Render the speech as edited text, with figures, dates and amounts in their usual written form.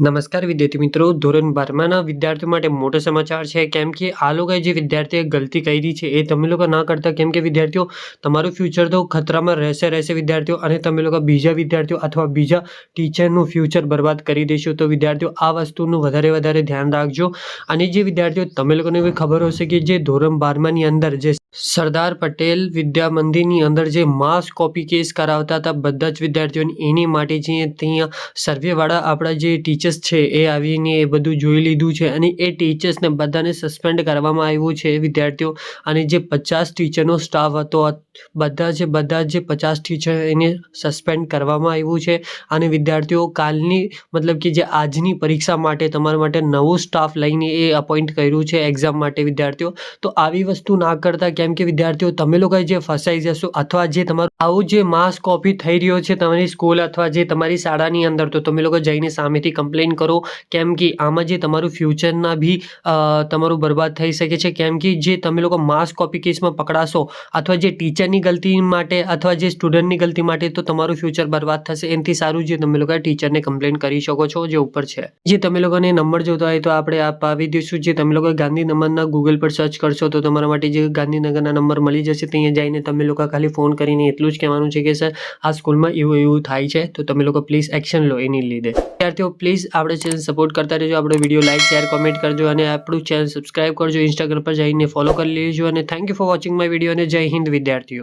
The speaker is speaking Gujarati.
નમસ્કાર વિદ્યાર્થી મિત્રો, ધોરણ 12ના વિદ્યાર્થીઓ માટે મોટો સમાચાર છે. કેમ કે આ લોકોએ જે વિદ્યાર્થીએ ગલતી કરી છે એ તમે લોકો ના કરતા. કેમ કે વિદ્યાર્થીઓ તમારું ફ્યુચર તો ખતરામાં રહેશે વિદ્યાર્થીઓ, અને તમે લોકો બીજા વિદ્યાર્થીઓ અથવા બીજા ટીચરનું ફ્યુચર બરબાદ કરી દેશો. તો વિદ્યાર્થીઓ આ વસ્તુનું વધારે ધ્યાન રાખજો. અને જે વિદ્યાર્થીઓ તમે લોકોને બી ખબર હશે કે જે ધોરણ 12માની અંદર જે સરદાર પટેલ વિદ્યા મંદિરની અંદર જે માસ કોપી કેસ કરાવતા હતા બધા જ વિદ્યાર્થીઓને, એની માટે જે ત્યાં સર્વેવાળા આપણા જે ટીચર્સ છે એ આવીને એ બધું જોઈ લીધું છે, અને એ ટીચર્સને બધાને સસ્પેન્ડ કરવામાં આવ્યું છે વિદ્યાર્થીઓ. અને જે 50 ટીચરનો સ્ટાફ હતો, બધા જે 50 ટીચર એને સસ્પેન્ડ કરવામાં આવ્યું છે. અને વિદ્યાર્થીઓ કાલની મતલબ કે જે આજની પરીક્ષા માટે તમારા માટે નવો સ્ટાફ લઈને એ અપોઇન્ટ કર્યું છે એક્ઝામ માટે વિદ્યાર્થીઓ. તો આવી વસ્તુ ના કરતા. કેમ કે વિદ્યાર્થીઓ તમે લોકો જે ફસાઈ જશો, અથવા જે તમારું આવું જે માસ કોપી થઈ રહ્યો છે તમારી સ્કૂલ અથવા જે તમારી શાળાની અંદર, તો તમે લોકો જઈને સામેથી કમ્પ્લેન કરો. કેમ કે આમાં જે તમારું ફ્યુચરના બી તમારું બરબાદ થઈ શકે છે. કેમ કે જે તમે લોકો માસ કોપી કેસમાં પકડાશો, અથવા જે ટીચરની ગલતી માટે અથવા જે સ્ટુડન્ટની ગલતી માટે, તો તમારું ફ્યુચર બરબાદ થશે. એનાથી સારું જે તમે લોકો ટીચરને કમ્પ્લેન કરી શકો છો, જે ઉપર છે. જે તમે લોકોને નંબર જોતા હોય તો આપણે આપી દઈશું. જે તમે લોકો ગાંધી નંબરના ગૂગલ પર સર્ચ કરશો તો તમારા માટે જે ગાંધીનગરના નંબર મળી જશે. ત્યાં જઈને તમે લોકો ખાલી ફોન કરીને એટલું જ કહેવાનું છે કે સર આ સ્કૂલમાં એવું થાય છે, તો તમે લોકો પ્લીઝ એક્શન લો એની લીધે. વિદ્યાર્થીઓ પ્લીઝ આપણે ચેનલ સપોર્ટ કરતા રહેજો. આપણો વિડીયો લાઈક, શેર, કોમેન્ટ કરજો, અને આપણું ચેનલ સબસ્ક્રાઈબ કરજો. ઇન્સ્ટાગ્રામ પર જઈને ફોલો કરી લેજો. અને thank you for watching my video. અને જય હિન્દ વિદ્યાર્થીઓ.